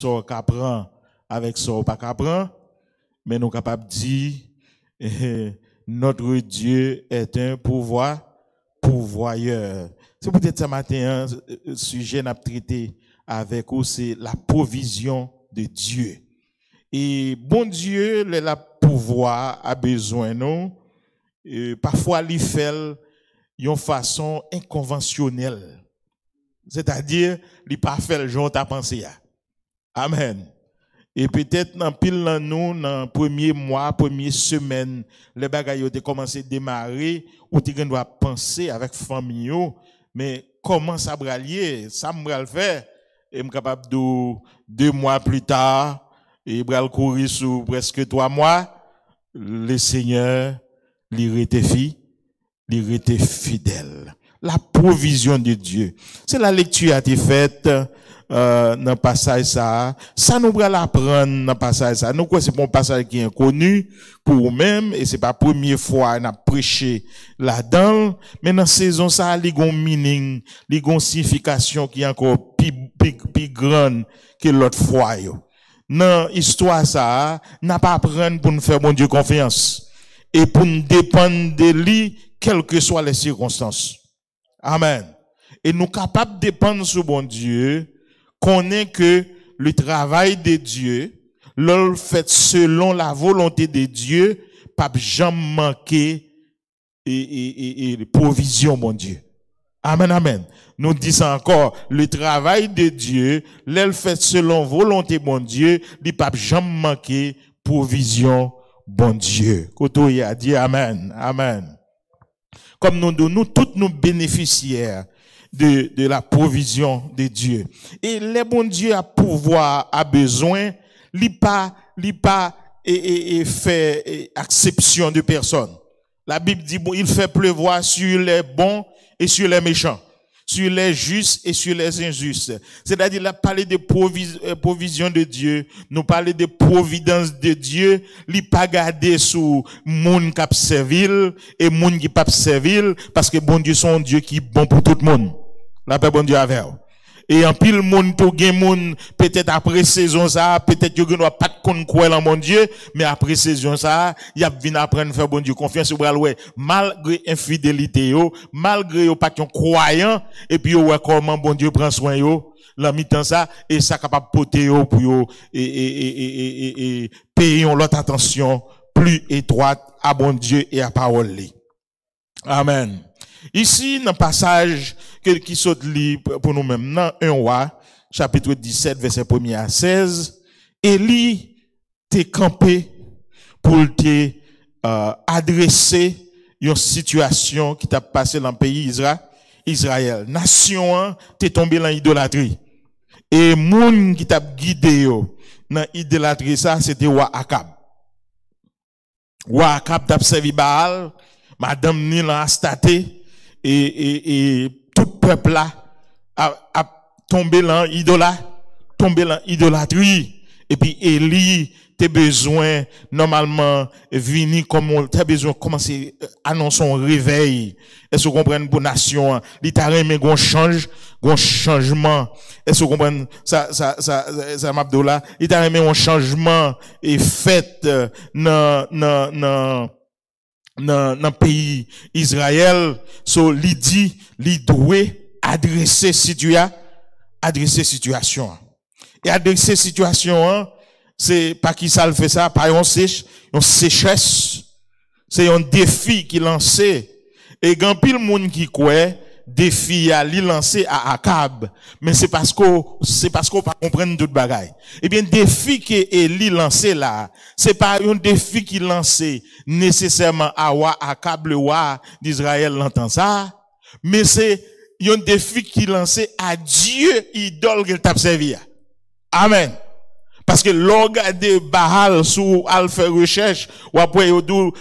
so qu'apprend avec so pas qu'apprend, mais nous capables de dire notre Dieu est un pourvoyeur. C'est peut-être ce matin un sujet n'a traité avec vous, c'est la provision de Dieu. Et bon Dieu, le pouvoir a besoin nous. Parfois il fait d'une façon inconventionnelle. C'est-à-dire, il pas fait le genre t'as pensé. Amen. Et peut-être dans pile dans nous dans premier mois, première semaine, les bagailles ont commencé à démarrer ou tu dois penser avec famille mais comment ça va lier, ça me le faire et me capable de 2 mois plus tard et bral courir sur presque 3 mois, le Seigneur lui était fidèle. La provision de Dieu. C'est la lecture a été faite dans le passage ça nous va l'apprendre dans le passage ça. Nous quoi c'est un passage qui est inconnu pour nous-mêmes et c'est pas la première fois qu'on a prêché là-dedans, mais dans la saison ça il y a un meaning, il y a une signification qui est encore plus grande que l'autre fois yo. Dans l'histoire ça, n'a pas apprendre pour nous faire bon Dieu confiance et pour nous dépendre de lui quelles que soient les circonstances. Amen. Et nous capables de dépendre sur bon Dieu, connaît que le travail de Dieu, l'on fait selon la volonté de Dieu, pas jamais manquer et provision bon Dieu. Amen, amen. Nous disons encore, le travail de Dieu, l'on fait selon volonté bon Dieu, il pas jamais manquer provision bon Dieu. Koto y a dit amen, amen. Comme nous tous nous bénéficiaires de la provision de Dieu. Et les bon Dieu a pouvoir, a besoin, li pas fait exception de personne. La Bible dit bon, il fait pleuvoir sur les bons et sur les méchants, sur les justes et sur les injustes. C'est-à-dire, il a parlé de provision de Dieu, nous parler de providence de Dieu, li pas garder sous moun k'ap servil et moun qui pas servil, parce que bon Dieu son Dieu qui est bon pour tout le monde. La paix bon Dieu avec vous. Et en pile monde tout gen monde peut-être après saison ça, peut-être yo gen pas de kon quoi en mon Dieu, mais après saison ça, y a vinn apprendre faire bon Dieu confiance ou bral ouais, malgré infidélité yo, malgré yo pas yon croyant et puis yo ouais comment bon Dieu prend soin yo, la mi-temps ça et ça capable porter yo pour yo et payer l'autre attention plus étroite à bon Dieu et à parole li. Amen. Ici, dans le passage qui saute pour nous-mêmes, dans 1 Roi, chapitre 17, verset 1 à 16, Élie t'est campé pour te adresser une situation qui t'a passé dans le pays Israël. Nation t'est tombé dans l'idolâtrie. Et moun qui t'a guidé dans l'idolâtrie, ça, c'était Roi Akab. Roi Akab t'a servi Baal, Madame Nil a staté, et tout peuple là a tombé dans idolâtrie. Et puis Élie t'as besoin normalement venir comme t'as besoin commencer annoncer un réveil. Est-ce que vous comprenez pour nation li t'a remet gon changement. Est-ce que vous comprenez ça m'abdoula il t'a remet un changement et fait dans pays Israël, so li dit li doit adresser situation. Et adresser situation c'est pas qui ça le fait ça, pas une sécheresse. C'est un défi qui lancé et grand pile monde qui croit défi à li lancé à Akab, mais c'est parce qu'on pas comprendre toute bagaille. Eh bien défi que Élie lancé là, c'est pas un défi qui lancé nécessairement à Akab le roi d'Israël l'entend ça, mais c'est un défi qui lancé à Dieu idole qu'il t'a servi. Amen. Parce que l'organe de Baal sous al fait recherche ou après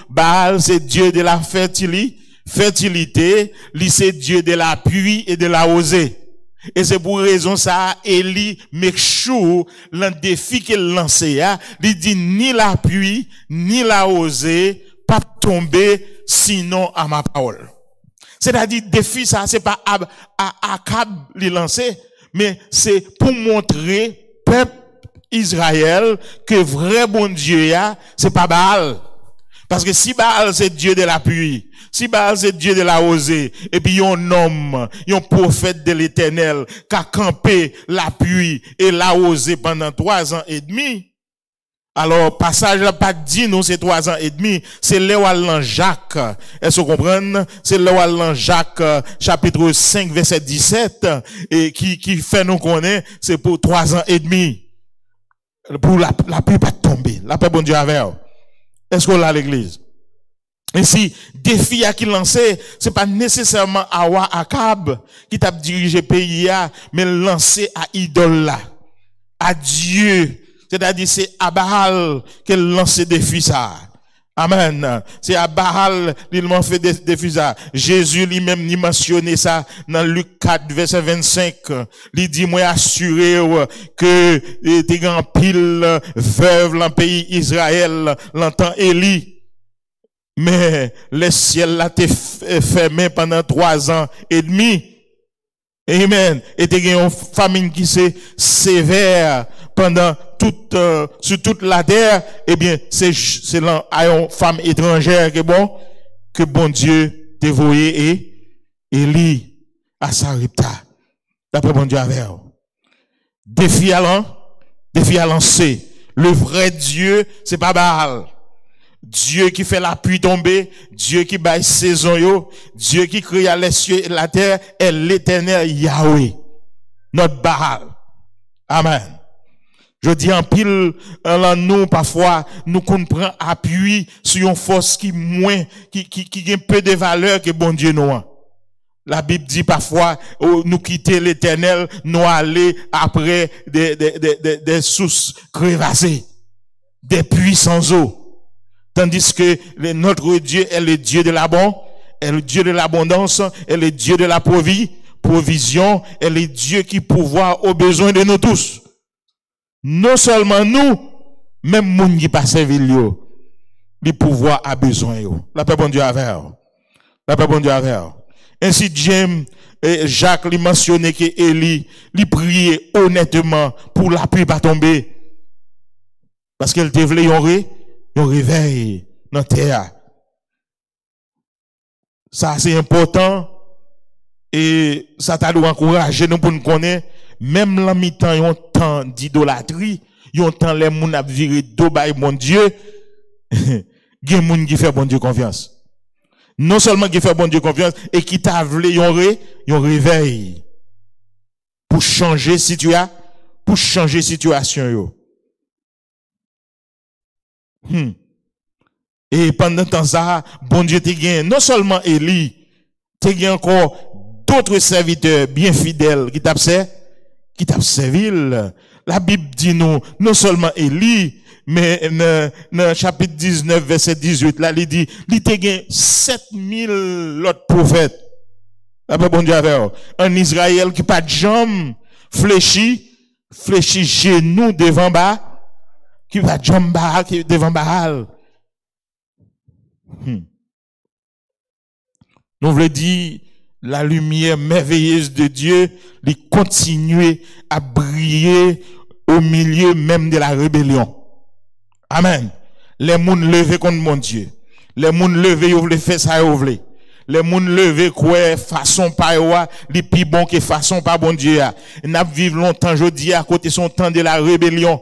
Baal c'est Dieu de la fertilité, lui c'est Dieu de la pluie et de la rosée. Et c'est pour raison ça, Élie make sure l'un défi qu'il lancé, il dit ni la pluie, ni la rosée, pas tomber sinon à ma parole. C'est-à-dire, défi ça, c'est pas à Akab li lancé, mais c'est pour montrer peuple Israël que vrai bon Dieu ya, c'est pas Baal. Parce que si Baal c'est Dieu de la pluie, si Baal c'est Dieu de la rosée, et puis un homme, un prophète de l'Éternel, qui a campé la pluie et la rosée pendant 3 ans et demi, alors, passage là, pas dit nous, c'est 3 ans et demi, c'est là Jacques. Est-ce que vous comprenez? C'est là Jacques, chapitre 5, verset 17, et qui fait nous connaître, c'est pour 3 ans et demi. Pour la pluie pas tomber. La paix bon Dieu avec vous. Est-ce qu'on l'a à l'église? Et si, défi à qui lancer, c'est pas nécessairement Awa Akab qui t'a dirigé pays, mais lancer à idole là. À Dieu. C'est-à-dire, c'est à Baal qu'elle lance des défis ça. Amen. C'est à Baal qu'il m'a fait des défis ça. Jésus lui-même n'y mentionné ça dans Luc 4, verset 25. Il dit, moi, assuré que t'es grand pile veuve dans le pays Israël, l'entend Élie. Mais le ciel là t'est fermé pendant 3 ans et demi. Amen. Et t'es une famine qui s'est sévère pendant sur toute la terre. Eh bien, c'est là, à une femme étrangère que bon Dieu t'a voyé et Élie à Sarepta. D'après bon Dieu avec vous. Défi à lancer. Le vrai Dieu, c'est pas Baal. Dieu qui fait la pluie tomber, Dieu qui baille saison yo, Dieu qui crée les cieux et la terre est l'Éternel Yahweh, notre Baal. Amen. Je dis en pile, nous, parfois, nous comprenons appui sur une force qui moins, qui a peu de valeur que bon Dieu nous. La Bible dit parfois, nous quitter l'Éternel, nous aller après des sources crevassées, des puits sans eau. Tandis que notre Dieu est le Dieu de l'abondance, est le Dieu de l'abondance, est le Dieu de la provision, est le Dieu qui pourvoit aux besoins de nous tous. Non seulement nous, même moun qui passe ville les pouvoirs à besoin yo. La paix bon Dieu avec. La paix bon Dieu avec. Ainsi James et Jacques lui mentionné que Élie lui priait honnêtement pour la pluie pas tomber. Parce qu'elle te voulait un réveil dans la terre. Ça, c'est important. Et ça t'a dû encourager nous pour nous connaître. Même dans mi-temps, il y a un temps d'idolâtrie. Il y a un temps les gens ont viré d'eau by mon Dieu. Il y a des gens qui font bon Dieu confiance. Non seulement qui fait bon Dieu confiance, et qui t'a voulu un réveil. Pour changer situation, yo. Et pendant temps ça, bon Dieu te gagne non seulement Élie, te gagne encore d'autres serviteurs bien fidèles qui t'ont servi. La Bible dit nous, non seulement Élie, mais dans chapitre 19, verset 18, là, il dit, il te gagne 7000 autres prophètes. Après bon Dieu avec en Israël qui pas de jambes, fléchi genoux devant bas. Qui va jamba devant Baal. Nous voulons dire, la lumière merveilleuse de Dieu, il continue à briller au milieu même de la rébellion. Amen. Les gens levés contre mon Dieu. Les gens levés, ils veulent faire ça, ils veulent. Les gens levés, quoi, façon pas yoa, les plus bon que façon pas bon Dieu. N'a vivre longtemps, je dis, à côté son temps de la rébellion.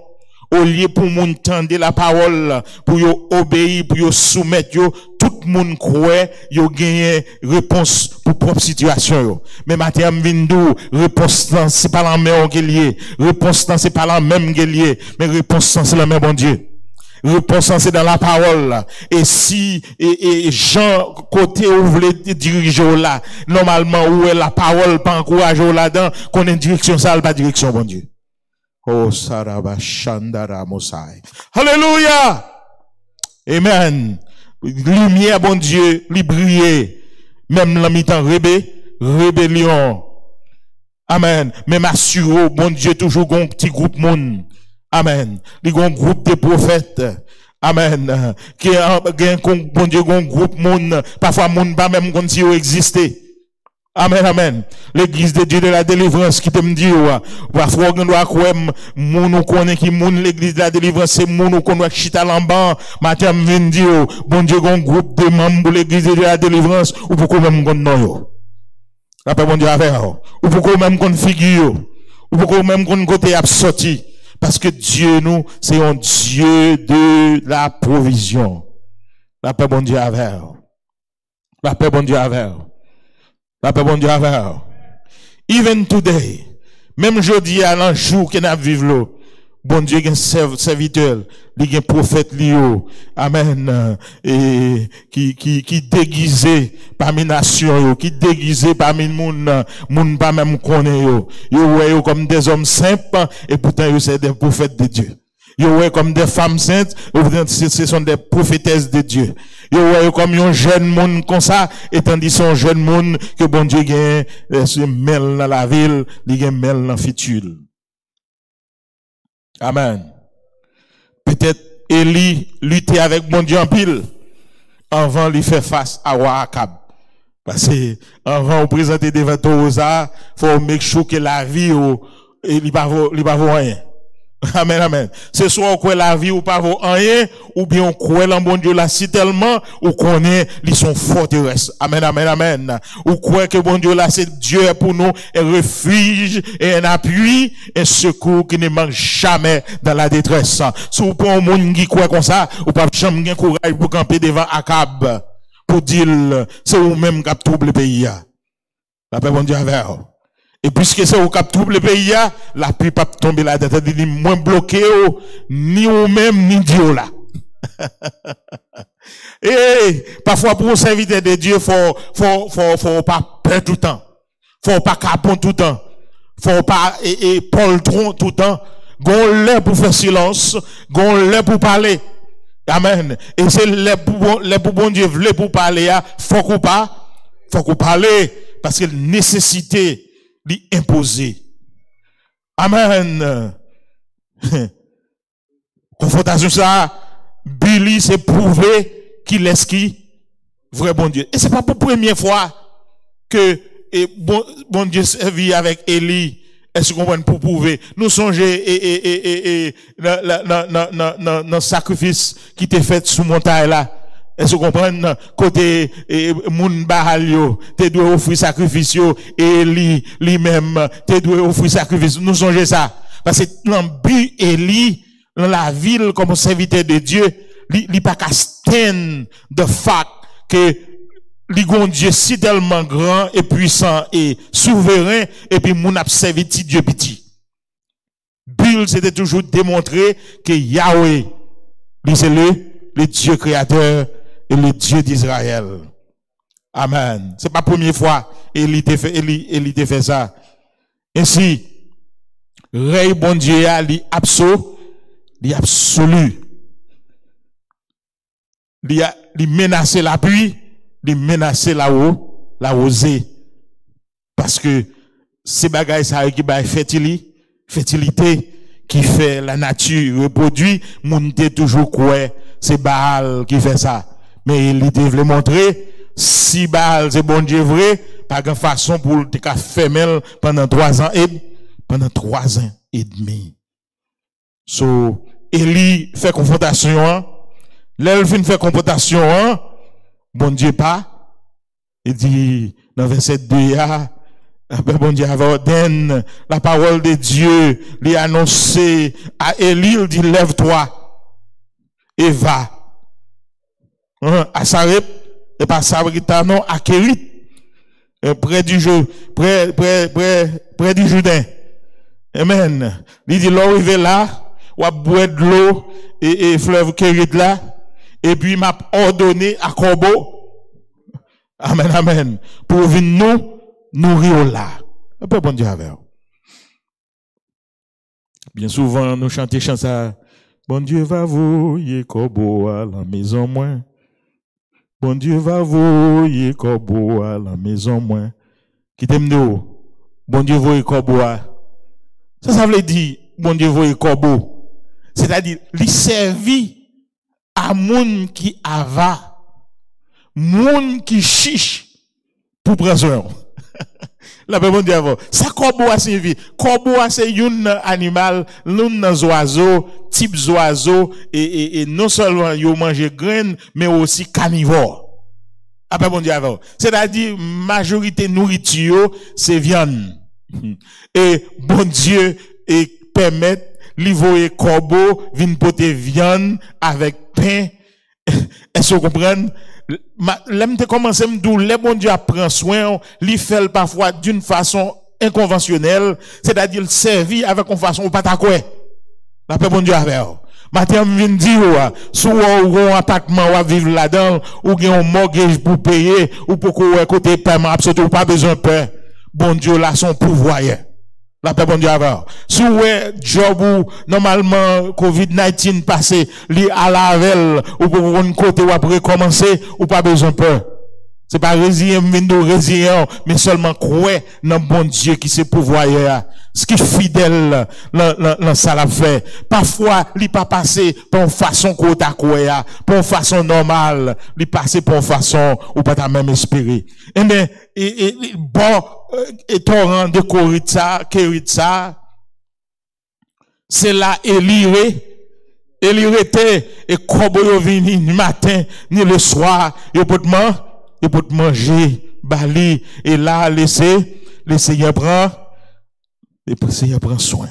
Au lieu pour moun tendre la parole, pour yo obéir, pour yo soumettre yo, tout le monde croit, yo gagné réponse pour propre situation yo. Mais matin vindou, réponse c'est pas la même qui lié. Réponse c'est pas la même qui lié, mais réponse c'est la même bon Dieu. Réponse c'est dans la parole. Et si Jean côté où vous voulez diriger là, normalement où est la parole pas encourager là-dedans, qu'on ait une direction ça, pas direction bon Dieu. Oh, Saraba Shandara Mosai. Alléluia! Amen. Lumière, bon Dieu, li briller. Même la mi-temps rébellion. Amen. Même assure, bon Dieu, toujours un petit groupe monde. Amen. Il y a un groupe de prophètes. Amen. Qui bon Dieu, un groupe monde. Parfois, monde pas même comme si existait. Amen, amen. L'église de Dieu de la délivrance qui te me dit, parfois on doit croire, moun connaît qui moun l'église de la délivrance, c'est moun qu'on doit chita l'emban, matin me vient dire, bon Dieu, un groupe de membres pour l'église de la délivrance, ou pourquoi même qu'on non yo. Après bon Dieu avec, ou pourquoi même qu'on figure, ou pourquoi même qu'on côté absorti. Parce que Dieu nous, c'est un Dieu de la provision. La paix bon Dieu avec. La paix bon Dieu avec. La paix bon Dieu avec. Even today, même aujourd'hui, à l'enjour que nous vivons, bon Dieu, il y a un serviteur, il y a un prophète, amen, et qui déguisé parmi les nations, qui déguisé parmi les moun pas même connaît, yo comme des hommes simples, et pourtant, c'est des prophètes de Dieu. Yo comme des femmes saintes, ce sont des prophétesses de Dieu. Yo comme un jeune monde comme ça, et tandis son jeune monde que bon Dieu gagne, se mêle dans la ville, il gagne mêle dans la fitule. Amen. Peut-être Élie luttait avec bon Dieu en pile, avant lui faire face à Akab. Parce que, avant de présenter devant Toza, faut make sure que la vie, il va rien. Amen, amen. C'est soit on croit la vie ou pas vaut rien, ou bien on croit en bon Dieu là si tellement, ou connaît, ils sont forteresses. Amen, amen, amen. Ou croit que bon Dieu là c'est Dieu pour nous, un refuge et un appui, un secours qui ne manque jamais dans la détresse. Si vous prenez un monde qui croit comme ça, ou pas jamais un courage pour camper devant Akab, pour dire, c'est vous-même qui avez troublé le pays. La paix bon Dieu avec. Et puisque c'est au cap trouble le pays, la pluie pas tomber là, c'est-à-dire moins bloqué, ni ou même, ni Dieu là. Et, parfois, pour un serviteur de Dieu, faut pas peur tout le temps. Faut pas capon tout le temps. Faut pas, poltron tout le temps. Gon l'air pour faire silence. Gon l'air pour parler. Amen. Et c'est l'air pour bon Dieu, l'air pour parler, faut qu'on parler. Parce que nécessité, lui imposer. Amen. Confrontation ça, Billy s'est prouvé qu'il est qui? Vrai bon Dieu. Et c'est pas pour la première fois que bon Dieu servit avec Élie. Est-ce qu'on comprend pour prouver? Nous songez dans sacrifice qui t'est fait sous montagne là. Est-ce qu'on comprend côté moun bahal yo, te doit offrir sacrifice yo, et lui-même, te doit offrir sacrifice. Nous songez ça. Parce que l'ambi Élie, dans la ville, comme serviteur de Dieu, li pas qu'à stand the fact que li gon Dieu si tellement grand et puissant et souverain, et puis moun ap servi ti Dieu petit. Bill c'était toujours démontré que Yahweh, lui c'est le Dieu créateur, et le Dieu d'Israël. Amen. C'est pas la première fois Élie te fait ça. Ainsi, rey bon Dieu a li absolu. Li menacer la pluie, li menacer la rosée. Parce que ces bagages ça qui ba fertilité qui fait la nature reproduit, moun te toujours quoi, c'est Baal qui fait ça. Mais il devait montrer, si Baal c'est bon Dieu vrai, pas de façon pour te faire pendant 3 ans et demi. So, Élie fait confrontation, l'Elvin fait confrontation, bon Dieu pas, il dit, dans verset 2, bon Dieu avait ordonné la parole de Dieu, lui annoncer à Élie, il dit, lève-toi et va. À Sarep, et pas Sabrita, non, à Kérit, près du Jourdain. Amen. Il dit, l'arrivé là, ou à boire de l'eau, et fleuve Kérit là, et puis m'a ordonné à Corbeau. Amen, amen. Pour venir nous nourrir là. Un peu bon Dieu avec. Bien souvent, nous chantons ça. Bon Dieu va voyer Corbeau à la maison moins. Bon Dieu va voyer Corbeau à la maison moins. Qui t'aime de haut? Bon Dieu voyer Corbeau à. Ça veut dire, bon Dieu voyer Corbeau. C'est-à-dire, il servit à moun qui ava, moun qui chiche pour prendre soin. La paix bon Dieu avant. Ça corbeau a signifie. Corbeau c'est un animal, l'un oiseau, type oiseau, et non seulement yo mange graines, mais aussi carnivore. La paix bon Dieu avant. C'est-à-dire, majorité nourriture, c'est viande. Et bon Dieu, et permettre, livrer corbeau, vin poter viande avec pain. Est-ce que vous comprenez? L'aime te commencer m'dou, les bon Dieu prend soin, li fait parfois d'une façon inconventionnelle, c'est-à-dire servir avec une façon ou pas ta quoi. La paix bon Dieu avec. Matin vient dire sous un appartement ou vivre là-dedans ou gen un mortgage pour payer ou pour côté paiement absolument pas besoin de peur. Bon Dieu là son pouvoir. La paix bon Dieu avant. Si ouais job ou normalement COVID-19 passé, li à la veille ou pour un côté ou après commencer ou pas besoin peur. C'est pas résilient, mais seulement croire dans bon Dieu qui c'est pouvoir. Ce qui est fidèle dans ça l'a fait. Parfois, il pas passé par une façon qu'on t'a croire, par une façon normale, il passé par une façon où pas ta même espérer. Et bien, bon, et torrent de Kéritsa, c'est là, Éliré était, et comme yo vini, ni matin, ni le soir, yo peut manger, bali, et là, le Seigneur prend, le Seigneur prend soin.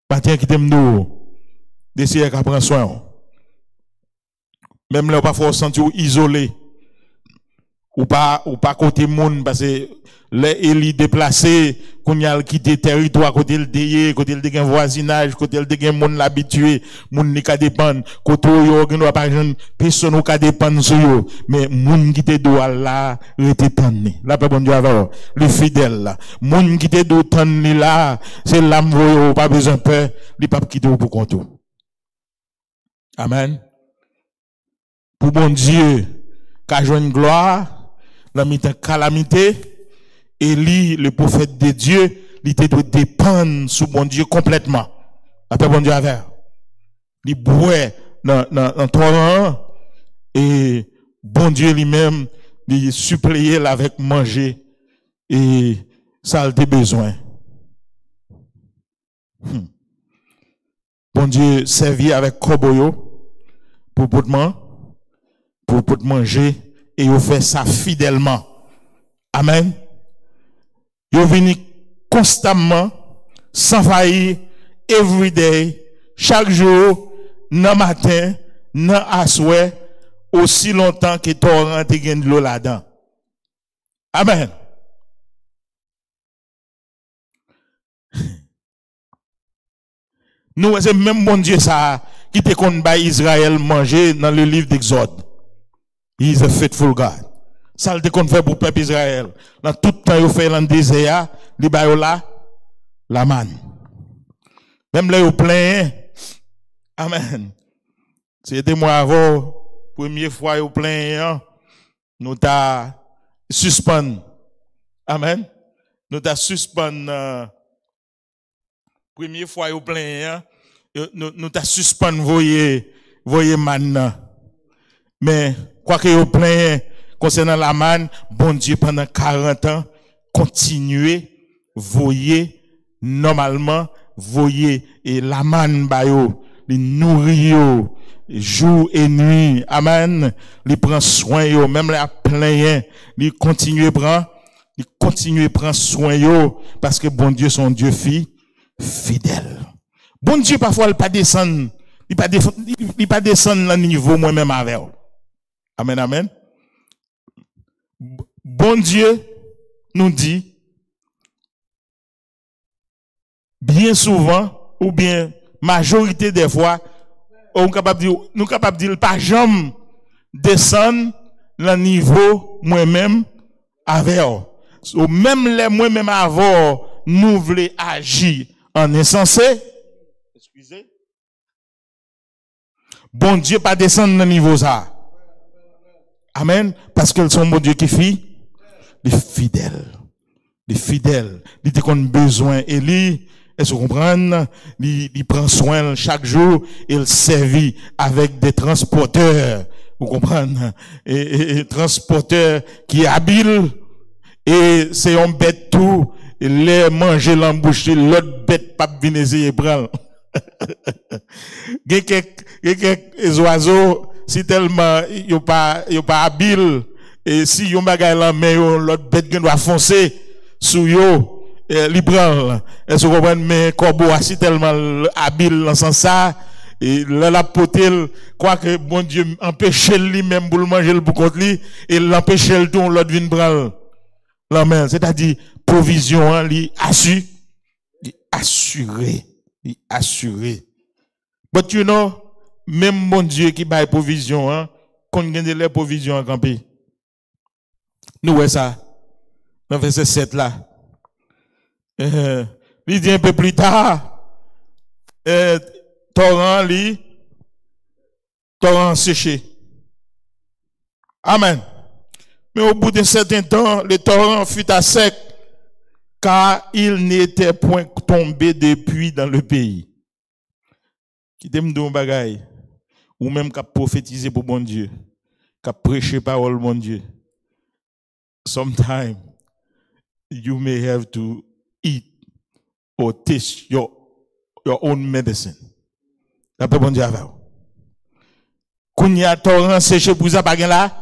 Matin qui t'aime nous, le Seigneur prend soin. Même là, parfois, on se sent isolé. Ou pas côté monde, parce que les élis déplacés, qu'on y a quitté territoire, côté le déyé, côté le dégain voisinage, côté le dégain monde l'habitué, monde ni ka dépend, côté yo, qui pas personne ou ka dépend sur yo, mais monde qui te doit là, rete tanné. La paix bon Dieu avant, le fidèle là. Monde qui te doit tanné là, c'est l'âme voyo, pas besoin de peur, li pas quitter pour compte. Amen. Pour bon Dieu, qu'a joint gloire, la mi-temps calamité, Élie, le prophète de Dieu, il était de dépendre sous bon Dieu complètement. Après bon Dieu avait. Il boit dans torrent, et bon Dieu lui-même, il suppliait avec manger, et ça a été besoin. Bon Dieu servit avec koboyo, pour manger, et il fait ça fidèlement. Amen. Il vient constamment, sans faillir, every day, chaque jour, dans matin, dans asoué, aussi longtemps que torrent te gagne de l'eau là-dedans. Amen. Nous, c'est même bon Dieu ça, qui te compte par Israël manger dans le livre d'Exode. He is a faithful God. Ça le qu'on fait pour le peuple Israël. Dans tout temps, il fait dans le désert, il y a la manne. Même là, il plein. Amen. C'était moi avant, première fois, il plein, nous t'a suspend. Amen. Nous t'a suspend, première fois, il plein, nous t'a suspend, voyez manne. Mais, quoi que vous plein, concernant la manne, bon Dieu, pendant 40 ans, continuez, voyez, normalement, voyez, et la manne, les nourrit, jour et nuit, amen, les prend soin, même la plein, les continue prendre soin, parce que bon Dieu, son Dieu fidèle. Bon Dieu, parfois, il pas descendre, il pas descendre le niveau moi-même avec. Amen, amen. Bon Dieu nous dit, bien souvent, ou bien majorité des fois, nous capable de dire, pas jamais descendre le niveau moi-même avec. Ou même les moi-même avant, nous voulons agir en insensé. Excusez. Bon Dieu pas descendre le niveau ça. Amen. Parce qu'ils sont bon Dieu qui fit les fidèles. Les fidèles. Ils ont besoin. Élie, est-ce que vous comprenez? Il prend soin chaque jour. Il servit avec des transporteurs. Vous comprenez? Et transporteurs qui est habile. et c'est un bête tout, les manger l'emboucher, l'autre bête pas venir essayer prendre. Il y a quelques oiseaux, si tellement ils pas habile, et si yon bagay la mais l'autre bête doit foncer sous yo, li prend. Est-ce que vous comprenez, mais corbeau si tellement habile dans sens ça, et là la potel, quoi que bon Dieu empêche lui-même pour le manger le pour contre lui, et l'empêche le tout, l'autre vient prendre. L'amen, c'est-à-dire, provision, li assuré. But you know, même mon Dieu qui baille provision, hein, qu'on gagne les provisions en campé. Nous, ouais, ça, dans verset 7 là. Il dit un peu plus tard, torrent séché. Amen. Mais au bout d'un certain temps, le torrent fut à sec, car il n'était point tombé depuis dans le pays. Qui t'aime d'un bagay, ou même qu'a prophétisé pour bon Dieu, qu'a prêché parole bon Dieu. Sometimes you may have to eat or taste your own medicine. D'après bon Dieu avec. Kounya torrent séché pour ça pas là.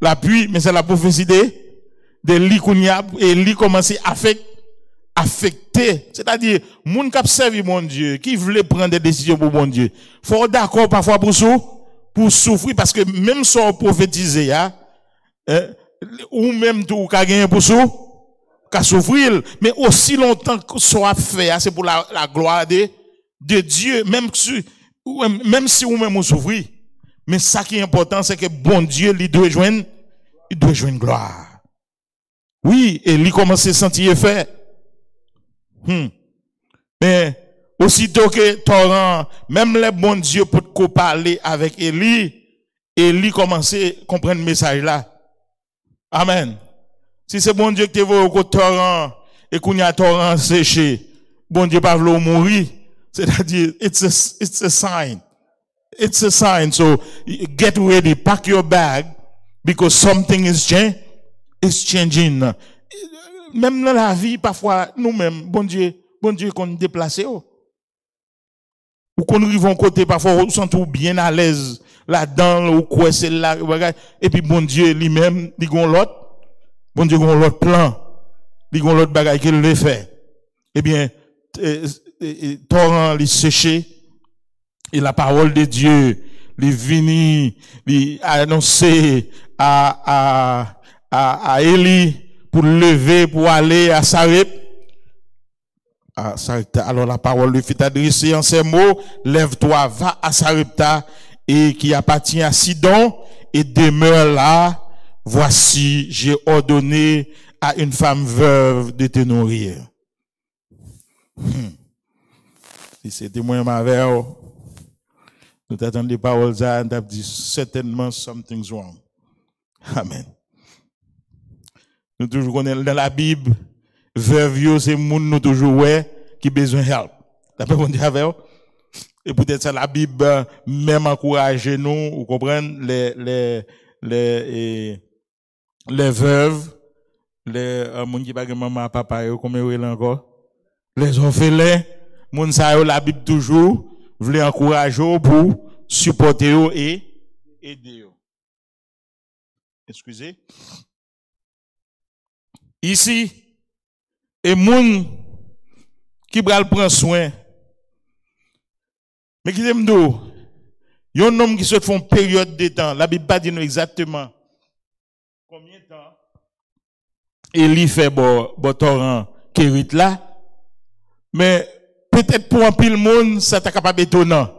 La pluie, mais c'est la prophétie de l'Ikounia, et l'I commence à affecter. C'est-à-dire, moun k'ap servi mon Dieu, qui voulait prendre des décisions pour mon Dieu. Faut d'accord parfois pour souffrir, parce que même si on prophétise, ou même tout, qu'a gagné pour qu'a souffrir, mais aussi longtemps que soit fait, c'est pour la gloire de Dieu, même si ou même on souffre. Mais ça qui est important, c'est que bon Dieu, il doit joindre gloire. Oui, et il commence à sentir effet. Mais aussitôt que torrent, même les bons dieux pour parler avec Élie commence à comprendre le message là. Amen. Si c'est bon Dieu qui te voit au torrent et qu'on y a torrent séché, bon Dieu pas vouloir mourir, c'est-à-dire it's a sign. It's a sign. So get ready, pack your bag, because something is changing. Même dans la vie, parfois, nous-mêmes, bon Dieu, qu'on déplace. Ou qu'on arrive en côté, parfois, on se sent bien à l'aise là-dedans, ou quoi, c'est là, et puis bon Dieu lui-même, il gon l'autre, bon Dieu gon l'autre plan, il gon l'autre bagaille qu'il le fait. Eh bien, torrent, il séché, et la parole de Dieu, il vini, il annoncé à Élie pour lever, pour aller à Sarepta. Alors la parole lui fit adresser en ces mots, lève-toi, va à Sarepta, et qui appartient à Sidon, et demeure là. Voici, j'ai ordonné à une femme veuve de te nourrir. Si c'était moi ma veuve, nous t'attendons des paroles, nous avons dit certainement something's wrong. Amen. Nous toujours connaissons dans la Bible, veuve, c'est moun nous toujours ouais, qui besoin help. D'après mon Dieu avec. Et peut-être ça la Bible même encourage nous, vous comprenez, les veuves, les moun qui pas maman papa comment est encore, les orphelins, moun sa la Bible toujours voulait encourager pour supporter et aider. Excusez. Ici, et moun qui pral prend soin. Mais qui aime d'eau? Yon homme qui se font période de temps. La Bible pas dit nous exactement combien de temps Élie fait bon torrent Kérit là. Mais peut-être pour un pile monde, ça t'a capable étonnant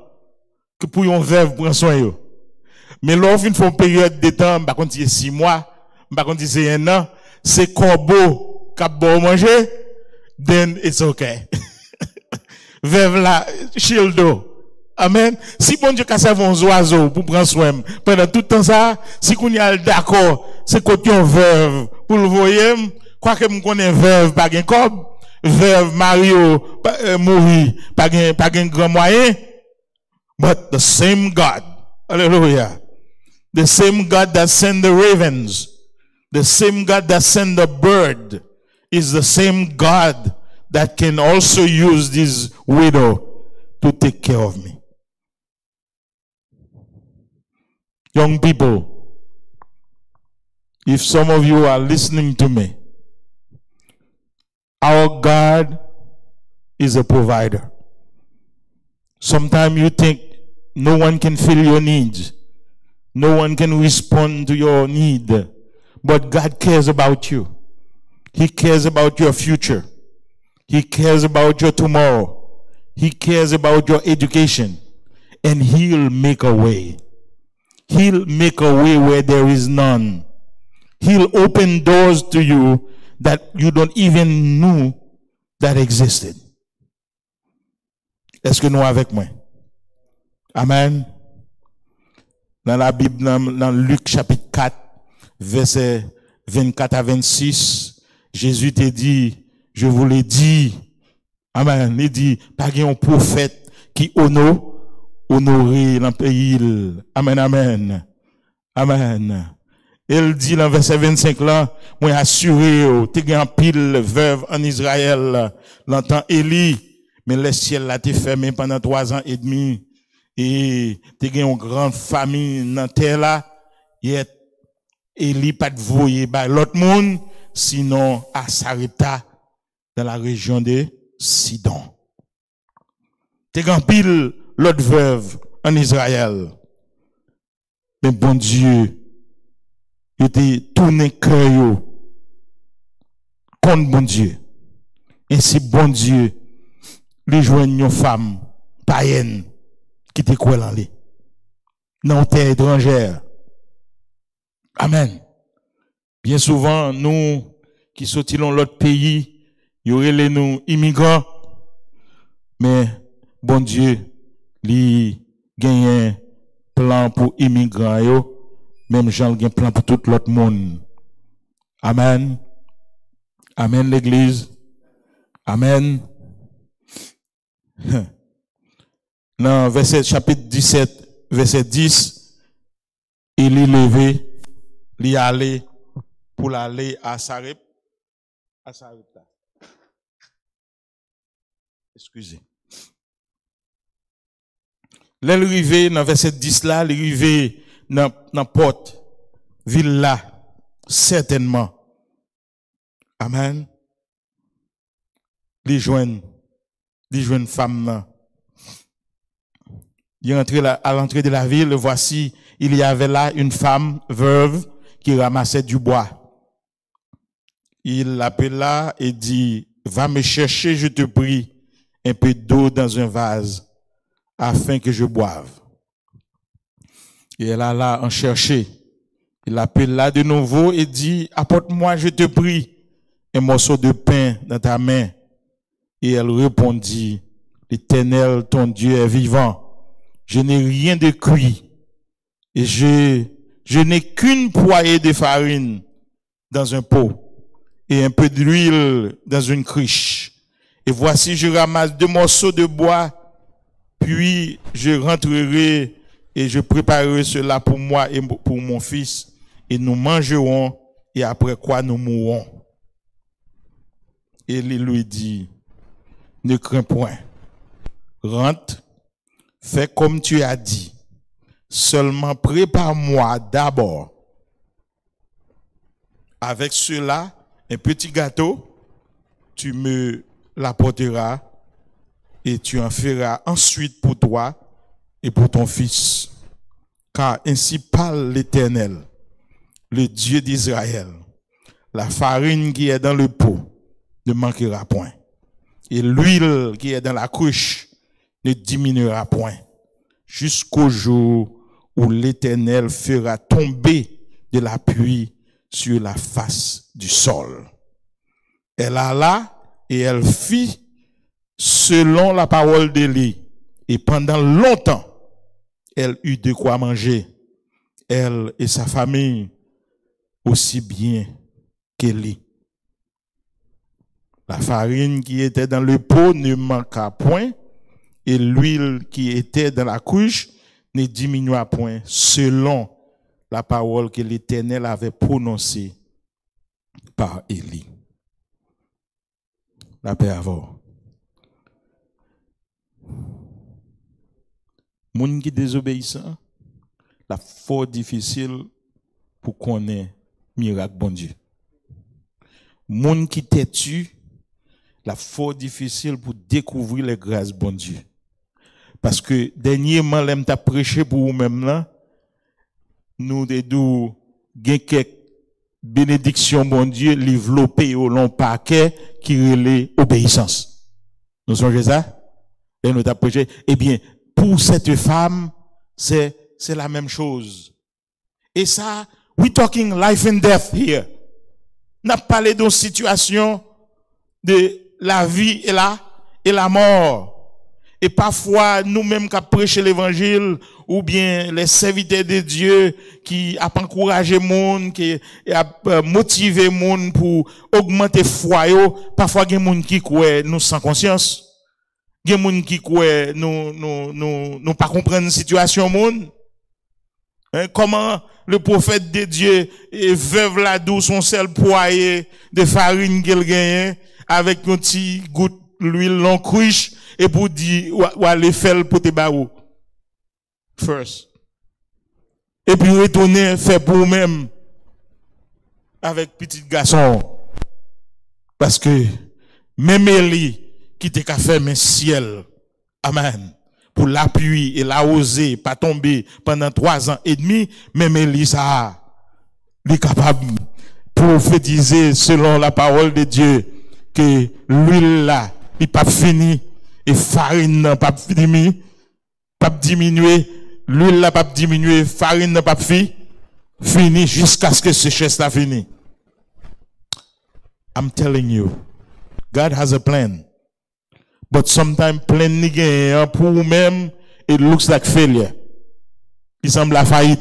que pour yon veuve prendre soin yo. Mais lorsqu'on une font période de temps, par contre c'est 6 mois, par contre c'est 1 an, c'est corbeau qui a bon manger, then it's okay. Veuve là, childo. Amen. Si bon Dieu casse un oiseau pour prendre soin, pendant tout le temps ça, si qu'on y a d'accord, c'est côté on veuve, pour le voyer, quoi que me connaît veuve, pas gain cob, veuve, Mario, mourir, pas gain grand moyen, but the same God, hallelujah, the same God that sent the ravens The same God that sent the bird is the same God that can also use this widow to take care of me. Young people, if some of you are listening to me, our God is a provider. Sometimes you think no one can fill your needs. No one can respond to your need. But God cares about you. He cares about your future. He cares about your tomorrow. He cares about your education. And He'll make a way. He'll make a way where there is none. He'll open doors to you that you don't even know that existed. Est-ce que nous avec moi? Amen. Dans la Bible, dans Luc chapitre 4, verset 24 à 26, Jésus te dit, je vous l'ai dit, amen, il dit, pas un prophète qui honoré dans le pays. Amen, amen. Amen. Il dit dans verset 25 là, moi assuré, t'es un pile veuve en Israël, l'entend Élie, mais le ciel là t'es fermé pendant 3 ans et demi, et t'es une grande famille dans terre là, et Élie pas de voyer par l'autre monde, sinon à Sarepta, dans la région de Sidon. T'es un pile l'autre veuve en Israël. Mais bon Dieu, il était tourné cœur contre bon Dieu. Ainsi bon Dieu, lui joigne une femme païenne qui te croit en lui. Dans terre étrangère. Amen. Bien souvent, nous qui sortons dans l'autre pays, y aurait les nous immigrants, mais bon Dieu, lui gagne un plan pour immigrants yo. Même Jean a un plan pour tout l'autre monde. Amen. Amen l'église. Amen. Dans verset chapitre 17, verset 10, il est levé, il est allé pour aller à Sarepta. Excusez. L'arrivée dans verset 10 là, l'arrivée dans la porte, ville là, certainement. Amen. Les jeunes femmes là. Il est entré à l'entrée de la ville, voici, il y avait là une femme veuve qui ramassait du bois. Il l'appela et dit, va me chercher, je te prie, un peu d'eau dans un vase, afin que je boive. Et elle alla en chercher. Il l'appela de nouveau et dit, apporte-moi, je te prie, un morceau de pain dans ta main. Et elle répondit, l'Éternel, ton Dieu est vivant. Je n'ai rien de cuit. Et je n'ai qu'une poignée de farine dans un pot et un peu d'huile dans une cruche. Et voici, je ramasse 2 morceaux de bois, puis je rentrerai et je préparerai cela pour moi et pour mon fils, et nous mangerons, et après quoi nous mourrons. Et il lui dit, ne crains point, rentre, fais comme tu as dit, seulement prépare-moi d'abord avec cela un petit gâteau, tu me l'apporteras et tu en feras ensuite pour toi et pour ton fils. Car ainsi parle l'Éternel, le Dieu d'Israël. La farine qui est dans le pot ne manquera point, et l'huile qui est dans la cruche ne diminuera point, jusqu'au jour où l'Éternel fera tomber de la pluie sur la face du sol. Elle alla et elle fit selon la parole d'Élie, et pendant longtemps, elle eut de quoi manger, elle et sa famille, aussi bien qu'Élie. La farine qui était dans le pot ne manqua point, et l'huile qui était dans la cruche ne diminua point, selon la parole que l'Éternel avait prononcée par Élie. La paix avant. Moun qui désobéissant, la fort difficile pour connaître miracle bon Dieu. Moun qui têtu, la fort difficile pour découvrir les grâces bon Dieu. Parce que dernièrement, l'aime t'a prêché pour vous-même là, nous devons gagner quelques bénédictions bon Dieu, développer au long paquet qui relève obéissance. Nous songez ça? Et nous t'a prêché. Eh bien, pour cette femme, c'est la même chose. Et ça, we talking life and death here. N'a parlé d'une situation de la vie et la mort. Et parfois, nous-mêmes qui prêchons l'évangile, ou bien les serviteurs de Dieu qui a encouragé les gens, qui a motivé les gens pour augmenter foi, parfois il y a des gens qui croient nous sans conscience. Il y a des gens qui croient nous pas comprendre la situation monde. Comment le prophète de Dieu et veuve la douce son seul poirier de farine qu'il gagne avec un petit goutte l'huile long cruche et pour dire ou aller faire pour te barou first et puis retourner faire pour même avec petit garçon parce que même Élie qui te qu'a fait mes ciel amen pour l'appui et la oser pas tomber pendant 3 ans et demi même Élie ça il est capable prophétiser selon la parole de Dieu que l'huile là il pas fini et farine n'a pas diminué, pas diminuer, l'huile n'a pas diminué, farine n'a pas fini jusqu'à ce que sécheresse la fini. I'm telling you, God has a plan. But sometimes plan ni gagne pour même it looks like failure. Il semble la faillite.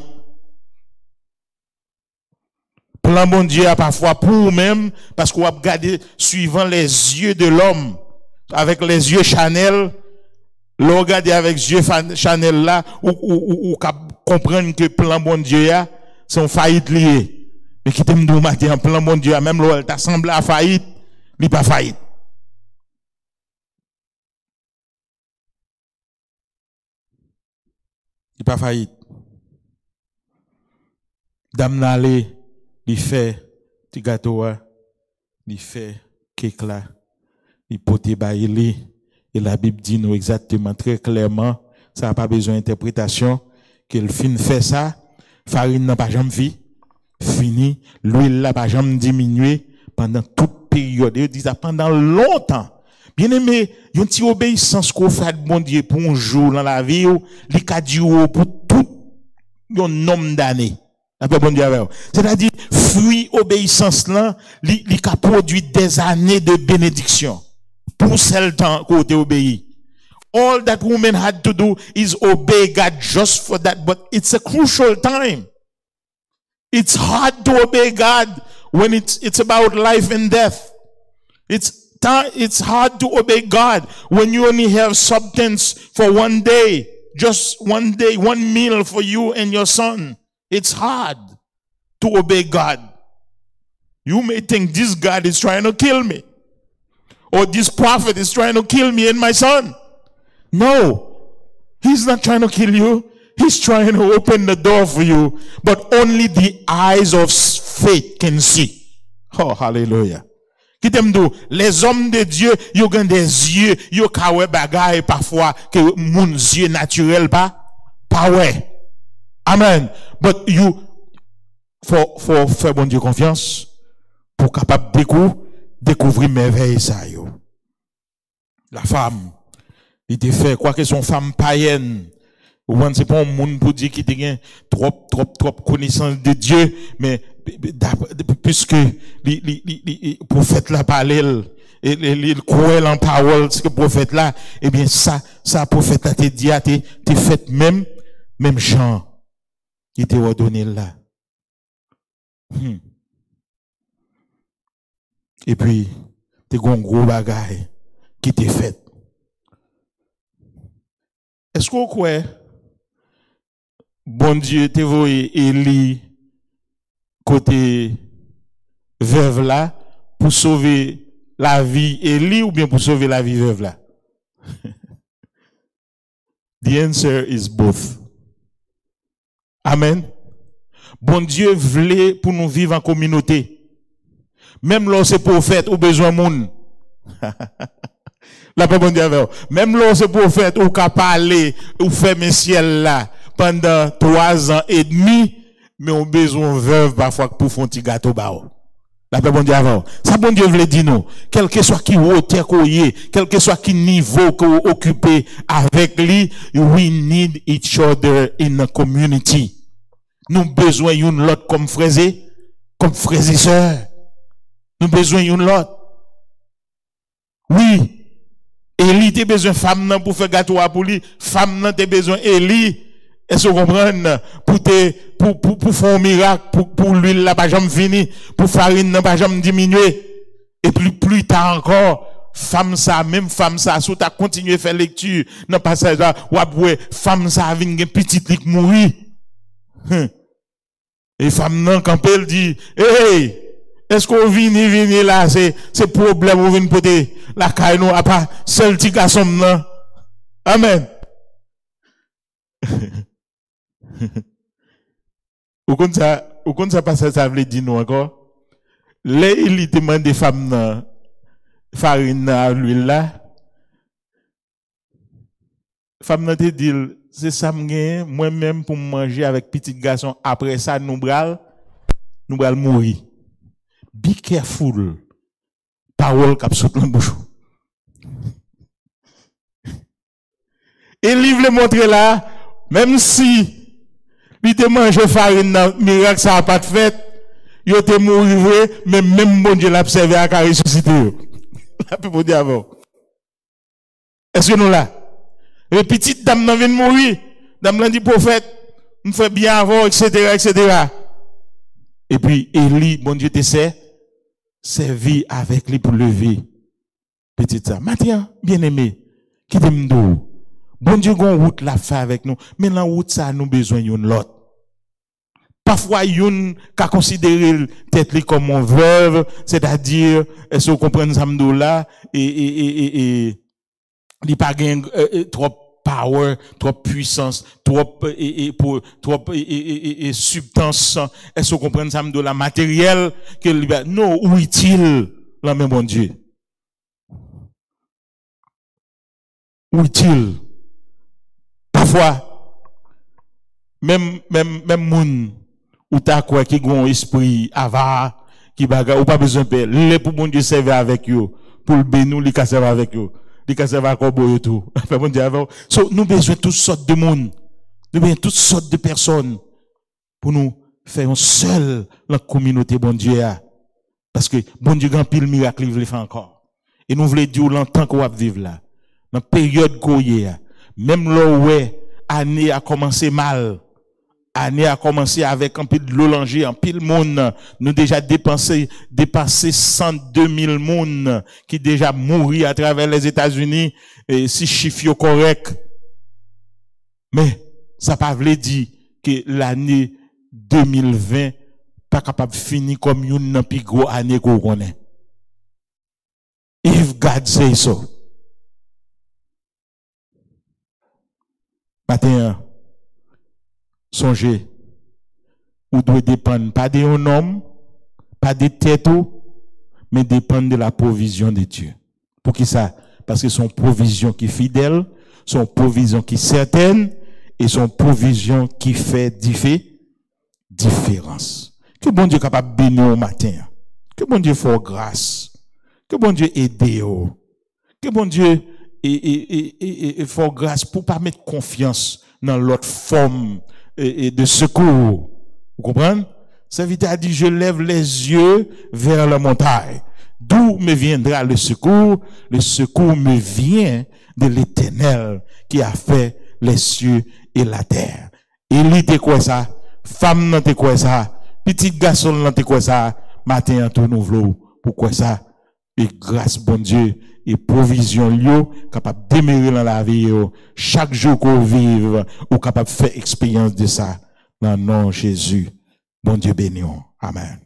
Plan bon Dieu a parfois pour même parce qu'on va regarder suivant les yeux de l'homme. Avec les yeux Chanel, le regarder avec les yeux Chanel là, ou comprendre que plan bon Dieu a, c'est une faillite liée. Mais qui t'aime nous matin, plan bon Dieu a, même l'eau, t'a semblé à faillite, il n'est pas faillite. Il n'est pas faillite. Dame Nalé, il fait, petit gâteau, il fait, cake là. Il pote baili et la Bible dit nous exactement très clairement ça n'a pas besoin d'interprétation qu'il fin fait ça farine n'a pas jamais fini l'huile n'a pas jamais diminué pendant toute période il dit ça pendant longtemps bien aimé une petite obéissance qu'on fait bon Dieu pour un jour dans la vie il ca durer pour tout un nombre d'années. C'est-à-dire fruit obéissance là il ca produit des années de bénédiction. Pour cel temps côté obéi. All that woman had to do is obey God just for that, but it's a crucial time. It's hard to obey God when it's about life and death. It's hard to obey God when you only have substance for one day, just one day, one meal for you and your son. It's hard to obey God. You may think this God is trying to kill me. Or this prophet is trying to kill me and my son. No, he's not trying to kill you. He's trying to open the door for you. But only the eyes of faith can see. Oh, hallelujah. Qui t'aime d'où? Les hommes de Dieu, ils ont des yeux, ils ont des bagailles parfois que mon yeux naturel pas ouais. Amen. But you, for faire bon Dieu confiance, pour capable découvrir merveille ça yo. La femme, il était fait quoi que son femme païenne. Ou c'est pas un monde pour dire qu'il a trop connaissance de Dieu, mais puisque le prophète l'a parlé, il croit en parole, ce que le prophète là, eh bien ça prophète là te dit, t'es fait même chant, il t'a ordonné là. Et puis, t'es un gros bagage qui t'est fait. Est-ce qu'on croit, bon Dieu, t'es voyé Élie, côté veuve là pour sauver la vie Élie ou bien pour sauver la vie veuve là? The answer is both. Amen. Bon Dieu voulait pour nous vivre en communauté. Même lorsque prophète ou besoin monde. La paix bon Dieu avec vous. Même lorsque prophète ou qu'à parler ou faire mes ciel là pendant 3 ans et demi, mais on besoin veuve parfois pour faire un petit gâteau bao. La paix bon Dieu avec vous. Ça bon Dieu voulait dire nous, quel que soit qui hauteur qu'on y, quel que soit qui niveau qu'on occupé avec lui, we need each other in a community. Nous besoin une l'autre comme frères et sœurs. Nous besoin une l'autre. Oui. Élie t'es besoin femme pour faire gâteau pour lui, femme t'es besoin Élie. Est-ce que vous comprenez? Pour faire un miracle, pour l'huile là pas jamais fini, pour farine n'a pas jamais diminué. Et plus tard encore, même femme ça, si tu as continué à faire lecture, dans passage là, ou après, femme ça vient une petite lik mourir. Et femme nan quand elle dit, hey, est-ce qu'on vient là, c'est problème ou vient poter la caille nous à pas seul petit garçon nan. Amen. Ou comme ça passe ça veut dire nous encore. Les il demande des femmes nan farine à l'huile là. Femme nan te dit c'est ça moi même pour manger avec petit garçon après ça nous bral mourir. Be careful. Parole cap saute dans bouche. Et livre le montrer là même si il te mange farine dans miracle ça a pas de fait, yo te mourir mais même bon Dieu l'a observé à ressusciter. La peut dire avant. Est-ce que nous là? Et petite dame nan vient mourir, dame nan dit prophète, me fait bien avant etc. Et puis Élie, bon Dieu te sait, servi avec lui pour lever petite ça. Maintenant, bien-aimé, qui t'aime d'où? Bon Dieu gon route la fait avec nous, mais la route ça nous besoin d'une l'autre. Parfois une qu'a considérer tête comme une veuve, c'est-à-dire est-ce que vous comprenez ça là et il pas gain trop power, trop puissance, trop substance. Est-ce que vous comprenez ça de la matériel que non où est-il la même bon Dieu? Où est-il? Parfois même moun ou ta quoi qui gon esprit avare qui baga ou pas besoin de les pour bon Dieu servir avec yo pour le bénou li ka servir avec yo li ka servir comme boyo tout bon Dieu avec so nous besoin toutes sortes de monde nous besoin toutes sortes de personnes pour nous faire un seul la communauté bon Dieu a parce que bon Dieu grand pile miracle il veut faire encore et nous voulons dire longtemps qu'on va vivre là dans période qu'on y a même là ouais année a commencé mal. Année a commencé avec un peu de l'olanger, un pile monde. Nous déjà dépassé 102 000 monde qui déjà mouru à travers les États-Unis, si chiffre correct. Mais, ça pas veut dire que l'année 2020 pas capable de finir comme une plus gros année qu'on connaît. If God say so. Matin, songez, ou doit dépendre pas d'un homme, pas de tête, mais dépendre de la provision de Dieu. Pour qui ça? Parce que son provision qui est fidèle, son provision qui est certaine, et son provision qui fait différence. Que bon Dieu capable de bénir au matin. Que bon Dieu fasse grâce. Que bon Dieu aide. Que bon Dieu fasse grâce pour pas mettre confiance dans l'autre forme de secours. Vous comprenez? Ça veut dire, je lève les yeux vers la montagne. D'où me viendra le secours? Le secours me vient de l'Éternel qui a fait les cieux et la terre. Élie te quoi ça? Femme nan te quoi ça? Petit garçon nan te quoi ça? Matin tout nous pourquoi ça? Et grâce bon Dieu et provision yo capable demeurer dans la vie yo chaque jour qu'on vive ou capable faire expérience de ça dans le nom de Jésus. Bon Dieu béni. Amen.